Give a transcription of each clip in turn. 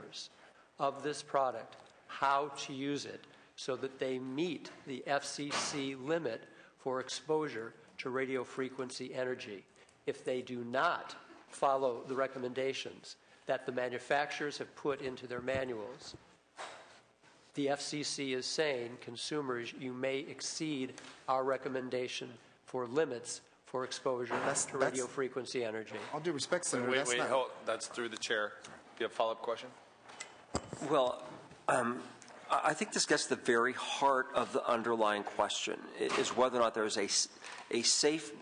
manufacturers of this product how to use it so that they meet the FCC limit for exposure to radio frequency energy. If they do not follow the recommendations that the manufacturers have put into their manuals, the FCC is saying, consumers, you may exceed our recommendation for limits for exposure to radio frequency energy. All due respect, Senator. That's through the chair. Do you have a follow-up question? Well, I think this gets to the very heart of the underlying question, is whether or not there is a safe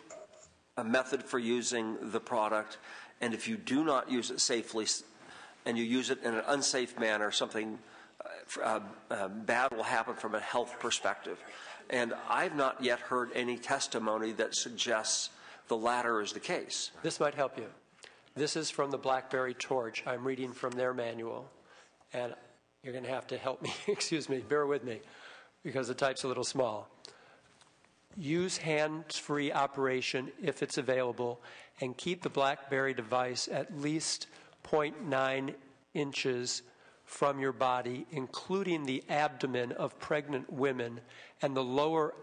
method for using the product, and if you do not use it safely and you use it in an unsafe manner, something bad will happen from a health perspective. And I've not yet heard any testimony that suggests the latter is the case. This might help you. This is from the BlackBerry Torch. I'm reading from their manual, and you're going to have to help me, excuse me, bear with me, because the type's a little small. Use hands-free operation if it's available, and keep the BlackBerry device at least 0.9 inches from your body, including the abdomen of pregnant women and the lower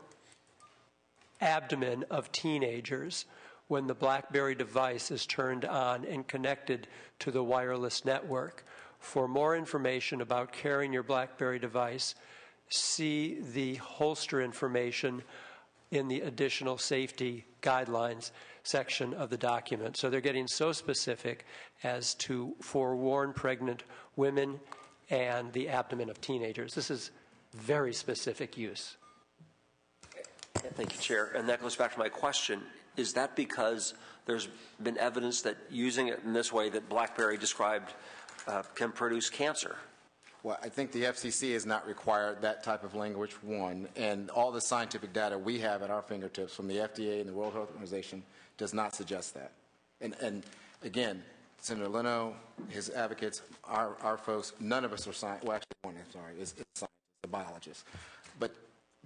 abdomen of teenagers when the BlackBerry device is turned on and connected to the wireless network. For more information about carrying your BlackBerry device, see the holster information in the additional safety guidelines section of the document. So they're getting so specific as to forewarn pregnant women and the abdomen of teenagers. This is very specific use. Thank you, Chair. And that goes back to my question. Is that because there's been evidence that using it in this way that BlackBerry described can produce cancer? Well, I think the FCC has not required that type of language, one, and all the scientific data we have at our fingertips from the FDA and the World Health Organization does not suggest that. And again, Senator Leno, his advocates, our folks, none of us are scientists. Well, actually, one, I'm sorry, is a scientist, a biologist. But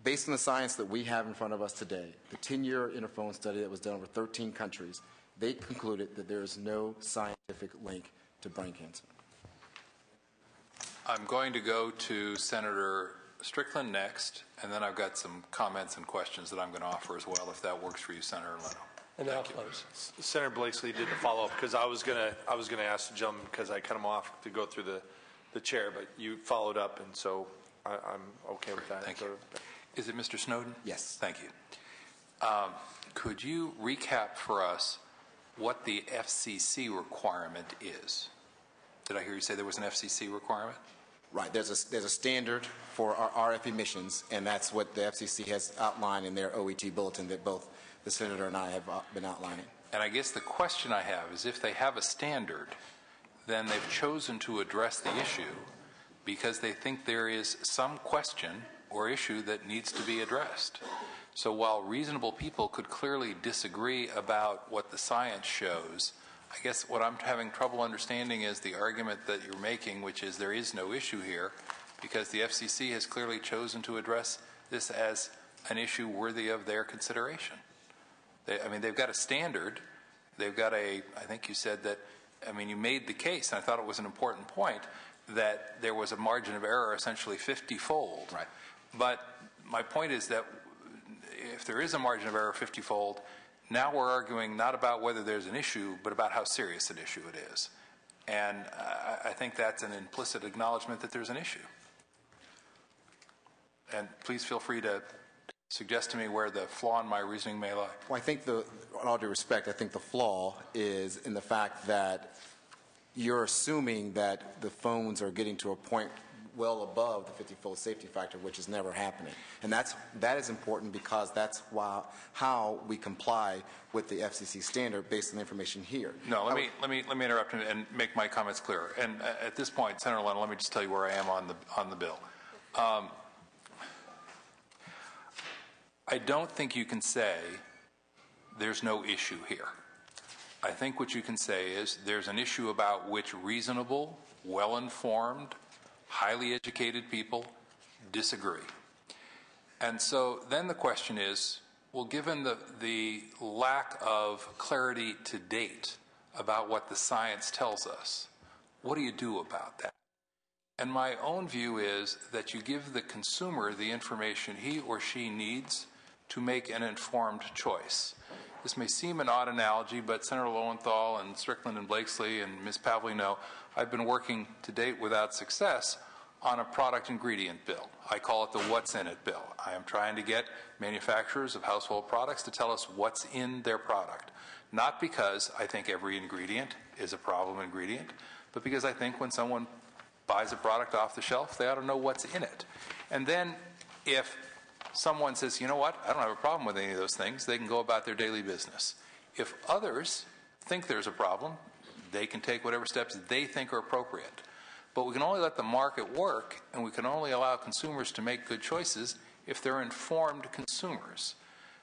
based on the science that we have in front of us today, the 10-year Interphone study that was done over 13 countries, they concluded that there is no scientific link to brain cancer. I'm going to go to Senator Strickland next, and then I've got some comments and questions that I'm going to offer as well, if that works for you, Senator Leno. And then I'll close. Senator Blakeslee did a follow-up because I was going to ask the gentleman because I cut him off to go through the chair, but you followed up, and so I'm okay with that. Thank you. Is it Mr. Snowden? Yes. Thank you. Could you recap for us what the FCC requirement is? Did I hear you say there was an FCC requirement? Right. There's a standard for our RF emissions, and that's what the FCC has outlined in their OET bulletin that both the Senator and I have been outlining. And I guess the question I have is if they have a standard, then they've chosen to address the issue because they think there is some question or issue that needs to be addressed. So while reasonable people could clearly disagree about what the science shows, I guess what I'm having trouble understanding is the argument that you're making, which is there is no issue here because the FCC has clearly chosen to address this as an issue worthy of their consideration. They've got a standard. They've got I think you said that, you made the case, and I thought it was an important point, that there was a margin of error essentially 50-fold. Right. But my point is that if there is a margin of error 50-fold, now we're arguing not about whether there's an issue, but about how serious an issue it is. And I think that's an implicit acknowledgement that there's an issue. And please feel free to suggest to me where the flaw in my reasoning may lie. Well, I think in all due respect, I think the flaw is in the fact that you're assuming that the phones are getting to a point well above the 50-fold safety factor, which is never happening. And that is important because that's how we comply with the FCC standard based on the information here. No, let me interrupt and make my comments clearer. And at this point, Senator Leno, let me just tell you where I am on the bill. I don't think you can say there's no issue here. I think what you can say is there's an issue about which reasonable, well-informed, highly educated people disagree. And so then the question is, well, given the lack of clarity to date about what the science tells us, what do you do about that? And my own view is that you give the consumer the information he or she needs to make an informed choice. This may seem an odd analogy, but Senator Lowenthal and Strickland and Blakesley and Ms. Pavley know I've been working to date without success on a product ingredient bill. I call it the What's in It bill. I am trying to get manufacturers of household products to tell us what's in their product. Not because I think every ingredient is a problem ingredient, but because I think when someone buys a product off the shelf, they ought to know what's in it. And then if someone says, you know what, I don't have a problem with any of those things, they can go about their daily business. If others think there's a problem, they can take whatever steps they think are appropriate. But we can only let the market work, and we can only allow consumers to make good choices if they're informed consumers.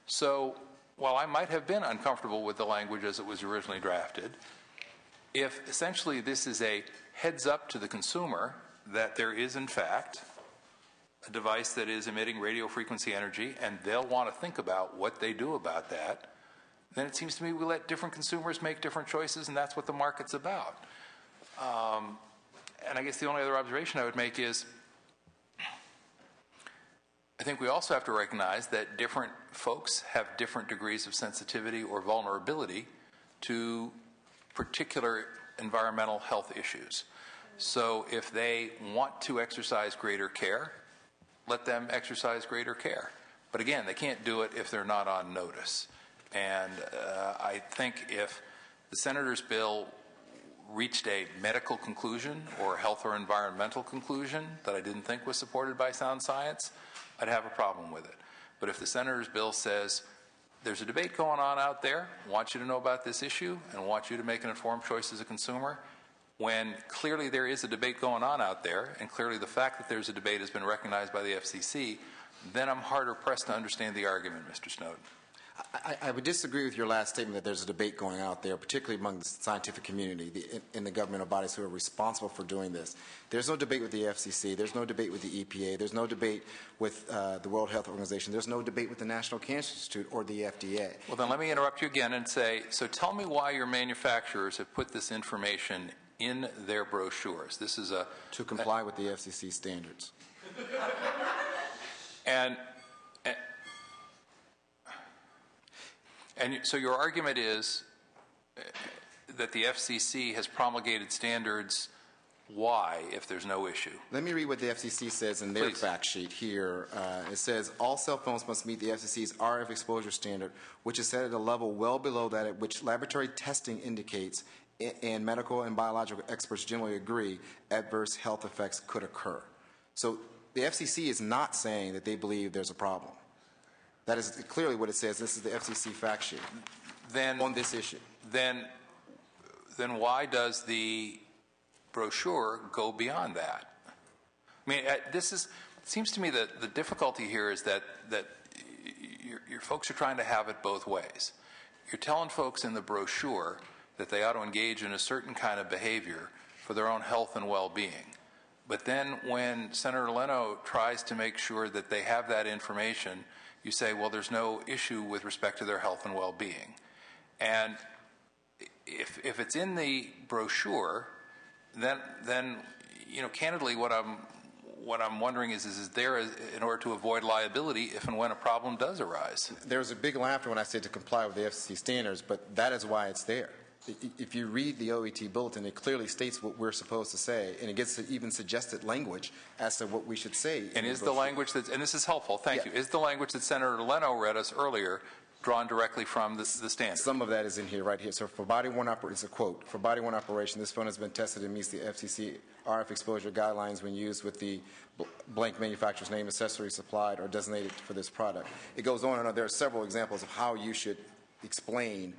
So while I might have been uncomfortable with the language as it was originally drafted, if essentially this is a heads up to the consumer that there is in fact a device that is emitting radio frequency energy and they'll want to think about what they do about that, then it seems to me we let different consumers make different choices, and that's what the market's about. And I guess the only other observation I would make is I think we also have to recognize that different folks have different degrees of sensitivity or vulnerability to particular environmental health issues. So if they want to exercise greater care, let them exercise greater care. But again, they can't do it if they're not on notice. And I think if the senator's bill reached a medical conclusion or health or environmental conclusion that I didn't think was supported by sound science, I'd have a problem with it. But if the senator's bill says, there's a debate going on out there, want you to know about this issue, and want you to make an informed choice as a consumer, when clearly there is a debate going on out there, and clearly the fact that there's a debate has been recognized by the FCC, then I'm harder pressed to understand the argument, Mr. Snowden. I would disagree with your last statement that there's a debate going out there, particularly among the scientific community in the governmental bodies who are responsible for doing this. There's no debate with the FCC. There's no debate with the EPA. There's no debate with the World Health Organization. There's no debate with the National Cancer Institute or the FDA. Well, then let me interrupt you again and say, so tell me why your manufacturers have put this information in their brochures. This is a... To comply with the FCC standards. And so your argument is that the FCC has promulgated standards. Why, if there's no issue? Let me read what the FCC says in their fact sheet here. It says, all cell phones must meet the FCC's RF exposure standard, which is set at a level well below that at which laboratory testing indicates, and medical and biological experts generally agree, adverse health effects could occur. So the FCC is not saying that they believe there's a problem. That is clearly what it says. This is the FCC fact sheet on this issue. Then why does the brochure go beyond that? I mean, it seems to me that the difficulty here is that your folks are trying to have it both ways. You're telling folks in the brochure that they ought to engage in a certain kind of behavior for their own health and well-being. But then when Senator Leno tries to make sure that they have that information, you say, well, there's no issue with respect to their health and well-being. And if it's in the brochure, then you know, candidly, what I'm wondering is there in order to avoid liability if and when a problem does arise? There was a big laughter when I said to comply with the FCC standards, but that is why it's there. If you read the OET bulletin, it clearly states what we're supposed to say, and it gets to even suggested language as to what we should say. And is the language that, and this is helpful, thank you, is the language that Senator Leno read us earlier drawn directly from the standard? Some of that is in here, right here. So for body-worn operation, it's a quote. For body-worn operation, this phone has been tested and meets the FCC RF exposure guidelines when used with the blank manufacturer's name, accessory supplied, or designated for this product. It goes on and on. There are several examples of how you should explain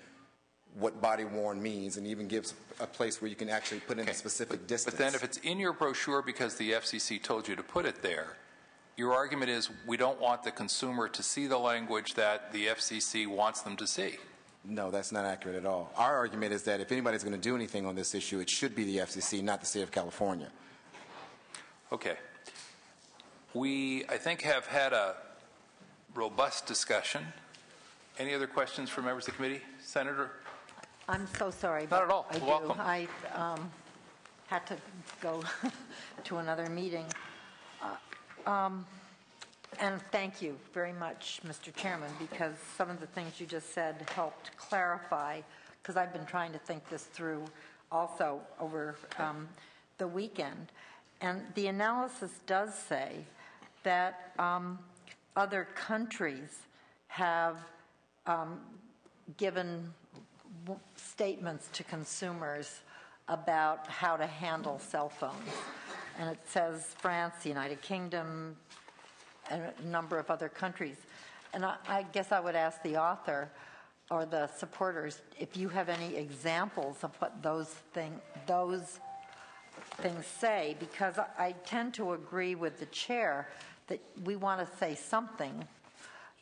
what body-worn means, and even gives a place where you can actually put in a specific distance. But then if it's in your brochure because the FCC told you to put it there, your argument is we don't want the consumer to see the language that the FCC wants them to see. No, that's not accurate at all. Our argument is that if anybody's going to do anything on this issue, it should be the FCC, not the state of California. Okay. We, I think, have had a robust discussion. Any other questions from members of the committee? Senator? I'm so sorry. Not at all. I Welcome. do. I had to go to another meeting. And thank you very much, Mr. Chairman, because some of the things you just said helped clarify, because I've been trying to think this through also over the weekend. And the analysis does say that other countries have given statements to consumers about how to handle cell phones. And it says France, the United Kingdom, and a number of other countries. And I guess I would ask the author or the supporters if you have any examples of what those things say, because I tend to agree with the chair that we want to say something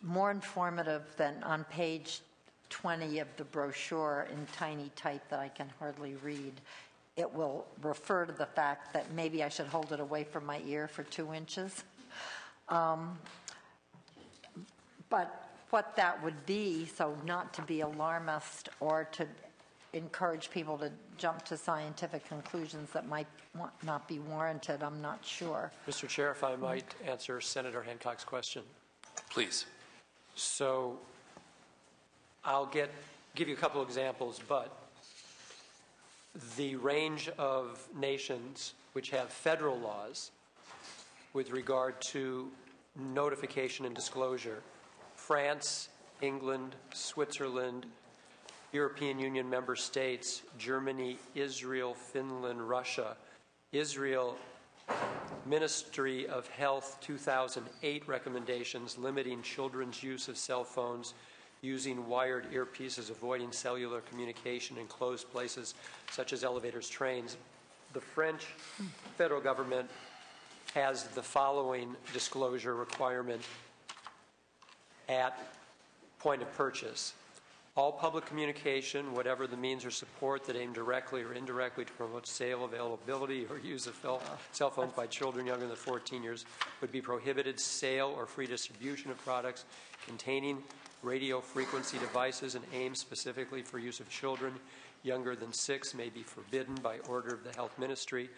more informative than on page 20 of the brochure in tiny type that I can hardly read. It will refer to the fact that maybe I should hold it away from my ear for 2 inches. But what that would be, so not to be alarmist or to encourage people to jump to scientific conclusions that might not be warranted, I'm not sure. Mr. Chair, if I might answer Senator Hancock's question. Please. So I'll give you a couple examples, but the range of nations which have federal laws with regard to notification and disclosure: France, England, Switzerland, European Union member states, Germany, Israel, Finland, Russia. Israel, Ministry of Health 2008 recommendations limiting children's use of cell phones, using wired earpieces, avoiding cellular communication in closed places such as elevators, trains. The French federal government has the following disclosure requirement at point of purchase: all public communication, whatever the means or support that aim directly or indirectly to promote sale, availability, or use of cell phones by children younger than 14 years would be prohibited. Sale or free distribution of products containing radio frequency devices and aimed specifically for use of children younger than 6 may be forbidden by order of the Health Ministry.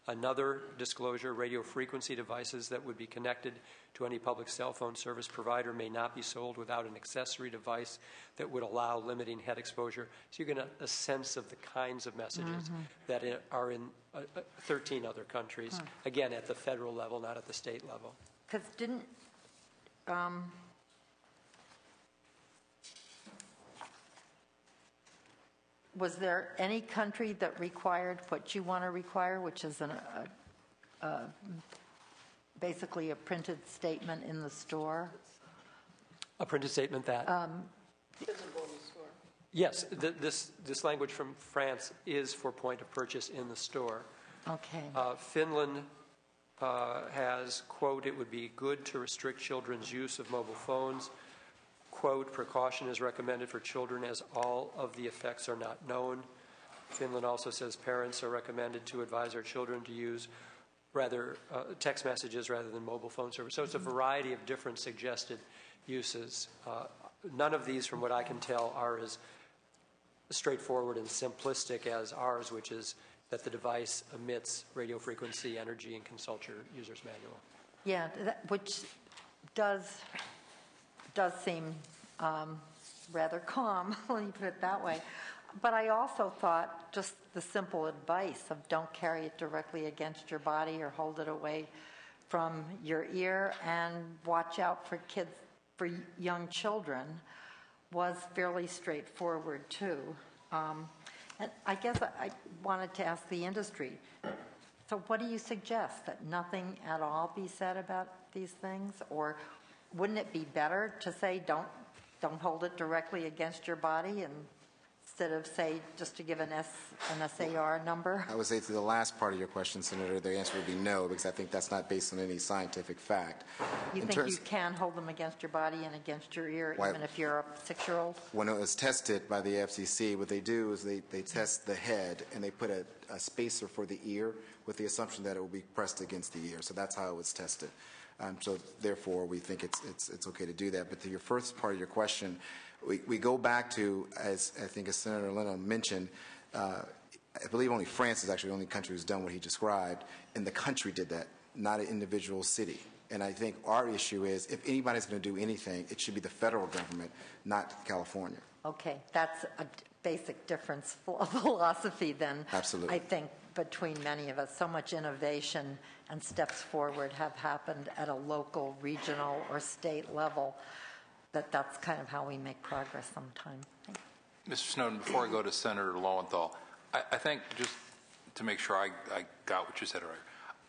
Another disclosure: radio frequency devices that would be connected to any public cell phone service provider may not be sold without an accessory device that would allow limiting head exposure. So you get a sense of the kinds of messages that are in 13 other countries, again, at the federal level, not at the state level. Because didn't was there any country that required what you want to require, which is basically a printed statement in the store? A printed statement that? Visible in the store. Yes, this language from France is for point of purchase in the store. Okay. Finland has, quote, it would be good to restrict children's use of mobile phones. Quote, precaution is recommended for children as all of the effects are not known. Finland also says parents are recommended to advise their children to use text messages rather than mobile phone service. So it's a variety of different suggested uses. None of these, from what I can tell, are as straightforward and simplistic as ours, which is that the device emits radio frequency energy and consult your user's manual. Yeah, which does seem rather calm, when you put it that way. But I also thought just the simple advice of don't carry it directly against your body or hold it away from your ear, and watch out for young children, was fairly straightforward too. And I guess I wanted to ask the industry, so what do you suggest, that nothing at all be said about these things? Or wouldn't it be better to say don't hold it directly against your body, and instead of, say, just to give an SAR number? I would say to the last part of your question, Senator, the answer would be no, because I think that's not based on any scientific fact. You think you can hold them against your body and against your ear, even if you're a 6-year-old? When it was tested by the FCC, what they do is they test the head, and they put a spacer for the ear with the assumption that it will be pressed against the ear. So that's how it was tested. So therefore, we think it's okay to do that. But to your first part of your question, we go back to, as I think as Senator Leno mentioned, I believe only France is actually the only country who's done what he described, and the country did that, not an individual city. And I think our issue is, if anybody's going to do anything, it should be the federal government, not California. Okay, that's a basic difference of philosophy then. Absolutely. I think between many of us, so much innovation and steps forward have happened at a local, regional, or state level that's kind of how we make progress sometimes. Mr. Snowden, before I go to Senator Lowenthal, I think just to make sure I got what you said earlier,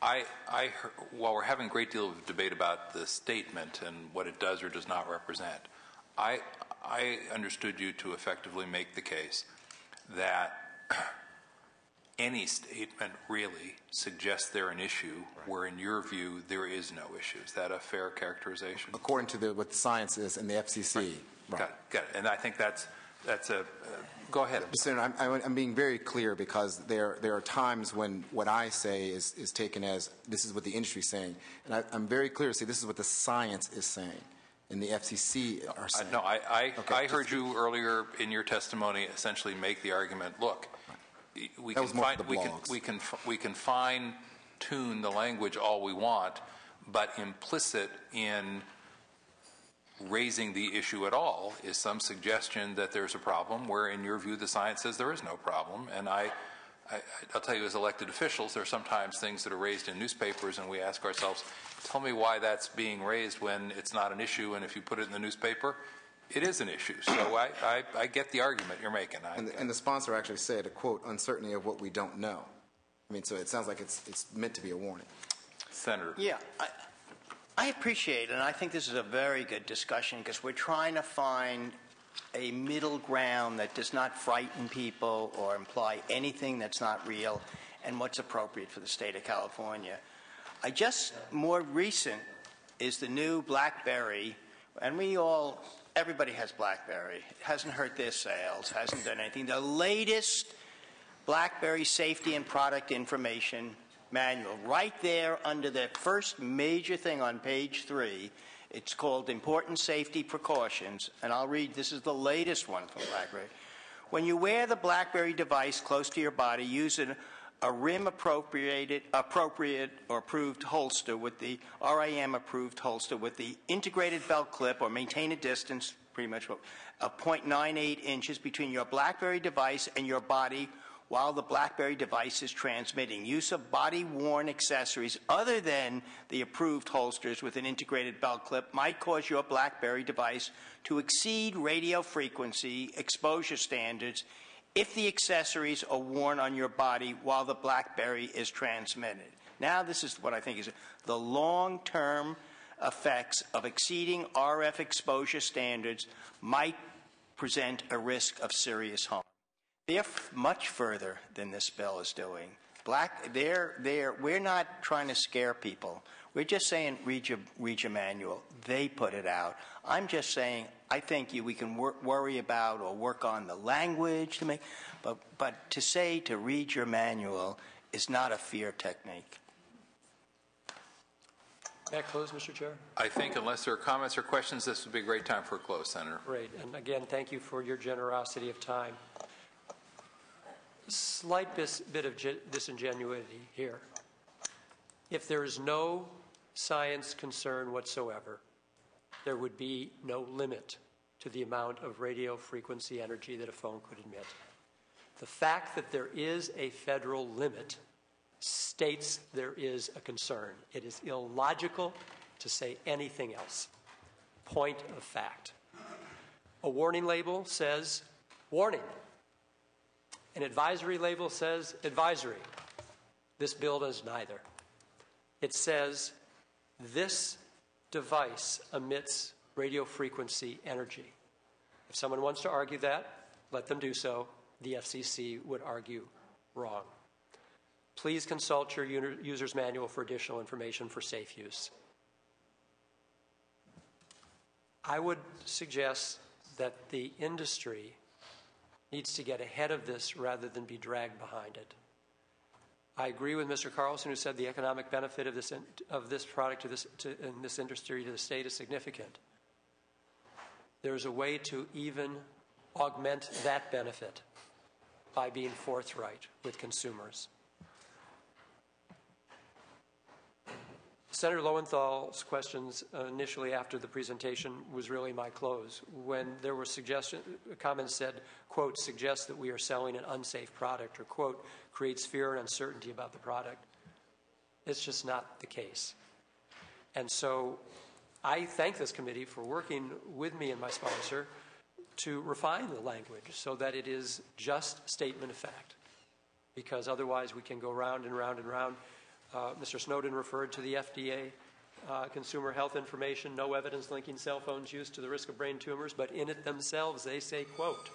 I heard, while we're having a great deal of debate about the statement and what it does or does not represent, I understood you to effectively make the case that any statement really suggests they're an issue, where in your view there is no issue. Is that a fair characterization? According to what the science is and the FCC. Right. Got it. And I think that's a go ahead. Senator, I'm being very clear, because there are times when what I say is taken as this is what the industry is saying, and I'm very clear to say this is what the science is saying, and the FCC are saying. No, I heard you earlier in your testimony essentially make the argument. Look, we can fine tune the language all we want, but implicit in raising the issue at all is some suggestion that there's a problem, where in your view the science says there is no problem. And I'll tell you, as elected officials, there are sometimes things that are raised in newspapers and we ask ourselves, tell me why that's being raised when it's not an issue, and if you put it in the newspaper, it is an issue. So I get the argument you're making. And the sponsor actually said, a quote, uncertainty of what we don't know. I mean, so it sounds like it's meant to be a warning. Senator. Yeah, I appreciate it, and I think this is a very good discussion, because we're trying to find a middle ground that does not frighten people or imply anything that's not real, and what's appropriate for the state of California. More recent is the new BlackBerry, and everybody has BlackBerry. It hasn't hurt their sales, hasn't done anything. The latest BlackBerry safety and product information manual, right there under the first major thing on page 3, it's called Important Safety Precautions, and I'll read, this is the latest one from BlackBerry. When you wear the BlackBerry device close to your body, use a RIM-appropriate or approved holster with the RIM-approved holster with the integrated belt clip, or maintain a distance, pretty much of 0.98 inches between your BlackBerry device and your body while the BlackBerry device is transmitting. Use of body-worn accessories other than the approved holsters with an integrated belt clip might cause your BlackBerry device to exceed radio frequency exposure standards if the accessories are worn on your body while the BlackBerry is transmitted. Now, this is what I think is the long-term effects of exceeding RF exposure standards might present a risk of serious harm. They're much further than this bill is doing. We're not trying to scare people. We're just saying read your manual. They put it out. I'm just saying I think we can worry about or work on the language to make, but to say to read your manual is not a fear technique. May I close, Mr. Chair? I think unless there are comments or questions, this would be a great time for a close, Senator. Great. And again, thank you for your generosity of time. Slight bit of disingenuity here. If there is no science concern whatsoever, there would be no limit to the amount of radio frequency energy that a phone could emit. The fact that there is a federal limit states there is a concern. It is illogical to say anything else. Point of fact. A warning label says, warning. An advisory label says, advisory. This bill does neither. It says, this device emits radio frequency energy. If someone wants to argue that, let them do so. The FCC would argue wrong. Please consult your user's manual for additional information for safe use. I would suggest that the industry needs to get ahead of this rather than be dragged behind it. I agree with Mr. Carlson, who said the economic benefit of this product in this industry to the state is significant. There's a way to even augment that benefit. by being forthright with consumers. Senator Lowenthal's questions initially after the presentation was really my close. When there were comments said, quote, suggests that we are selling an unsafe product, or, quote, creates fear and uncertainty about the product. It's just not the case. And so I thank this committee for working with me and my sponsor to refine the language so that it is just statement of fact, because otherwise we can go round and round and round. Mr. Snowden referred to the FDA consumer health information, no evidence linking cell phones use to the risk of brain tumors, but in it themselves they say, quote,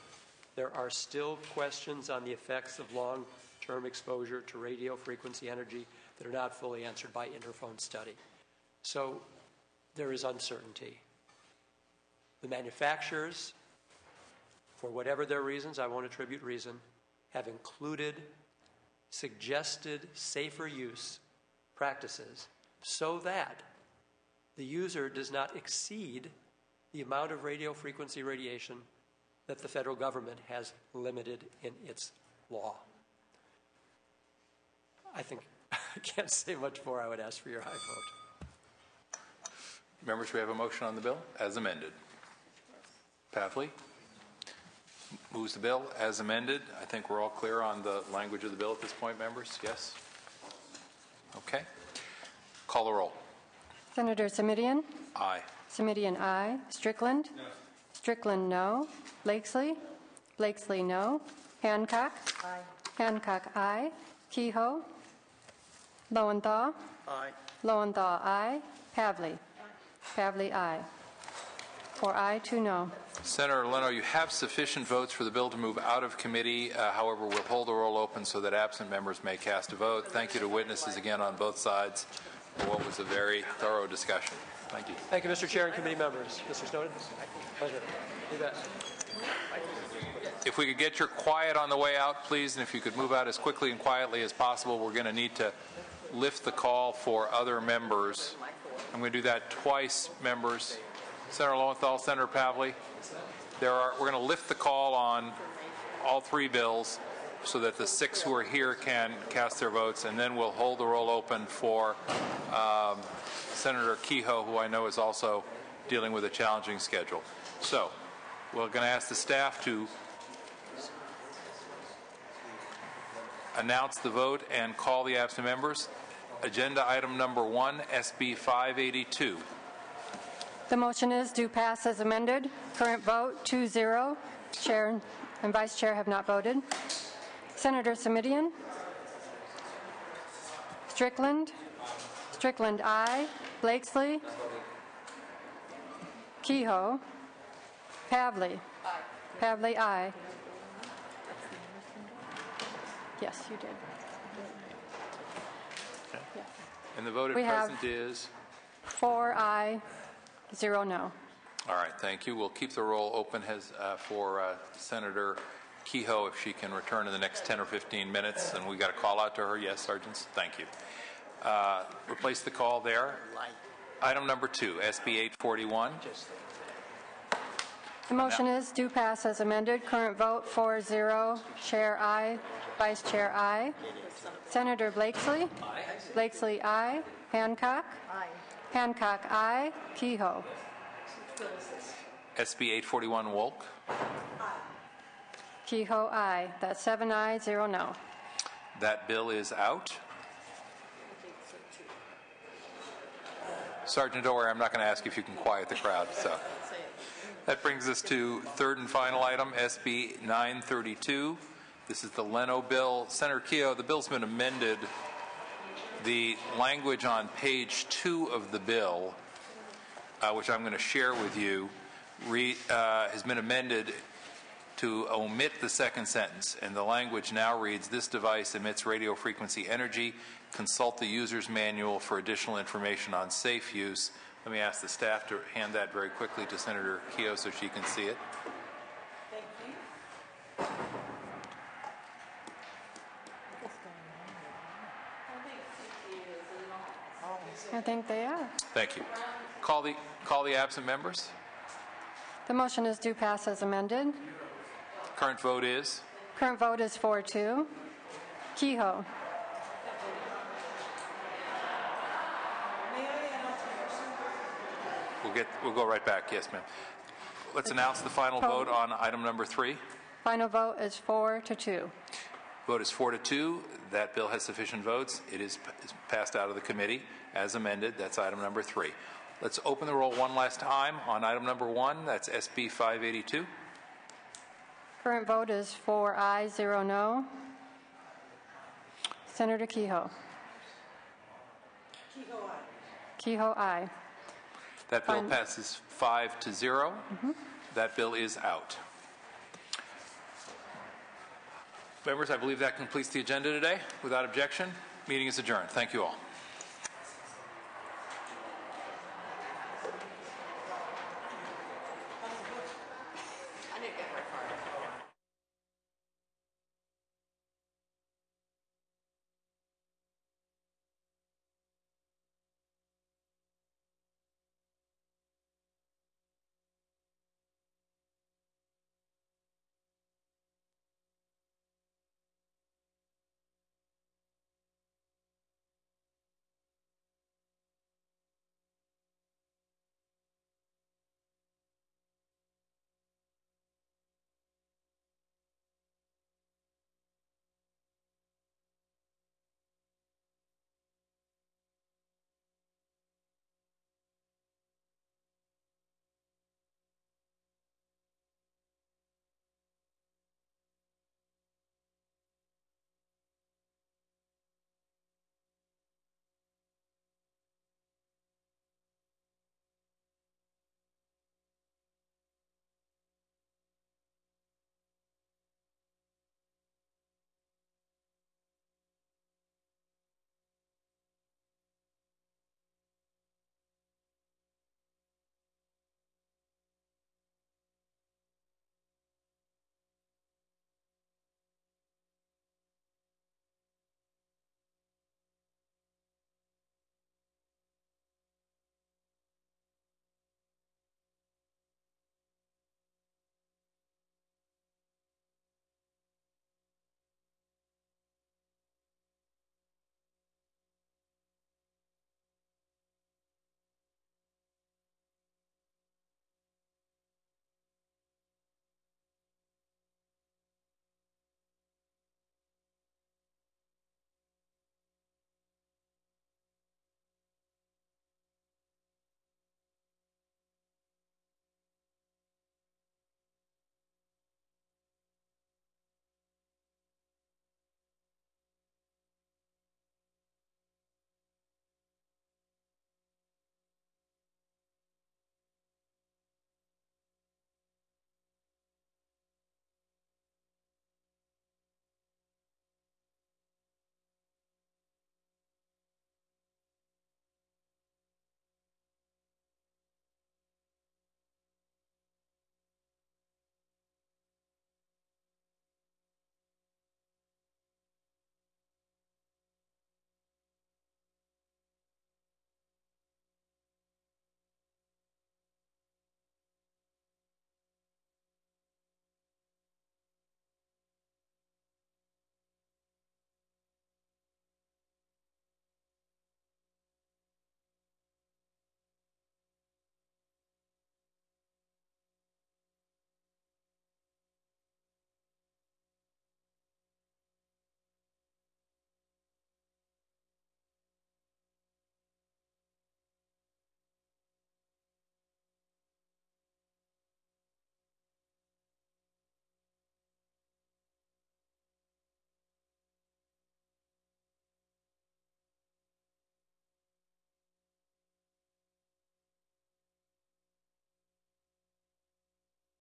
there are still questions on the effects of long-term exposure to radio frequency energy that are not fully answered by Interphone study. So there is uncertainty. The manufacturers, for whatever their reasons, I won't attribute reason, have included suggested safer use practices so that the user does not exceed the amount of radio frequency radiation that the federal government has limited in its law. I think I can't say much more. I would ask for your aye vote. Members, we have a motion on the bill as amended. Pavley moves the bill as amended. I think we're all clear on the language of the bill at this point, members. Yes? Okay. Call the roll. Senator Simitian? Aye. Simitian, aye. Strickland? No. Strickland, no. Blakesley? Blakesley, no. Hancock? Aye. Hancock, aye. Kehoe? Lowenthal? Aye. Lowenthal, aye. Pavley? Pavley, aye. 4 aye, 2 no. Senator Leno, you have sufficient votes for the bill to move out of committee. However, we'll hold the roll open so that absent members may cast a vote. Thank you to witnesses again on both sides for what was a very thorough discussion. Thank you. Thank you, Mr. Chair and committee members. Mr. Snowden? Pleasure. You bet. If we could get your quiet on the way out, please, and if you could move out as quickly and quietly as possible, we're going to need to lift the call for other members. I'm going to do that twice, members. Senator Lowenthal, Senator Pavley, we're going to lift the call on all 3 bills so that the 6 who are here can cast their votes, and then we'll hold the roll open for Senator Kehoe, who I know is also dealing with a challenging schedule. So we're going to ask the staff to announce the vote and call the absent members. Agenda item number 1, SB 582. The motion is do pass as amended. Current vote 2-0. Chair and Vice Chair have not voted. Senator Simitian? Strickland? Strickland, aye. Blakesley? Kehoe? Pavley? Pavley, aye. Yes, you did. Yeah. And the vote at We have present is? 4 aye, 0 no. All right, thank you. We'll keep the roll open for Senator Kehoe if she can return in the next 10 or 15 minutes. And we got a call out to her. Yes, Sergeants? Thank you. Replace the call there. Item number 2, SB 841. The motion is do pass as amended. Current vote 4-0. Chair aye, Vice Chair aye. Senator Blakesley? Aye. Blakesley, aye. Hancock? Aye. Hancock, aye. Kehoe? SB 841, Wolk. Kehoe, aye. That's 7 aye, 0 no. That bill is out. Sergeant O'Hare, I'm not going to ask if you can quiet the crowd. So that brings us to third and final item, SB 932. This is the Leno bill. Senator Kehoe, the bill's been amended. The language on page 2 of the bill, which I'm going to share with you, has been amended to omit the second sentence, and the language now reads, this device emits radio frequency energy. Consult the user's manual for additional information on safe use. Let me ask the staff to hand that very quickly to Senator Kehoe so she can see it. Thank you. I think they are. Thank you. Call the absent members. The motion is do pass as amended. Current vote is? Current vote is 4-2. Kehoe. We'll go right back. Yes, ma'am. Let's announce the final vote on item number 3. Final vote is 4-2. Vote is 4-2. That bill has sufficient votes. It is passed out of the committee as amended. That's item number 3. Let's open the roll one last time on item number 1. That's SB 582. Current vote is 4 ayes, 0 no. Senator Kehoe. Kehoe, aye. That bill passes 5-0. That bill is out. Members, I believe that completes the agenda today. Without objection, meeting is adjourned. Thank you all.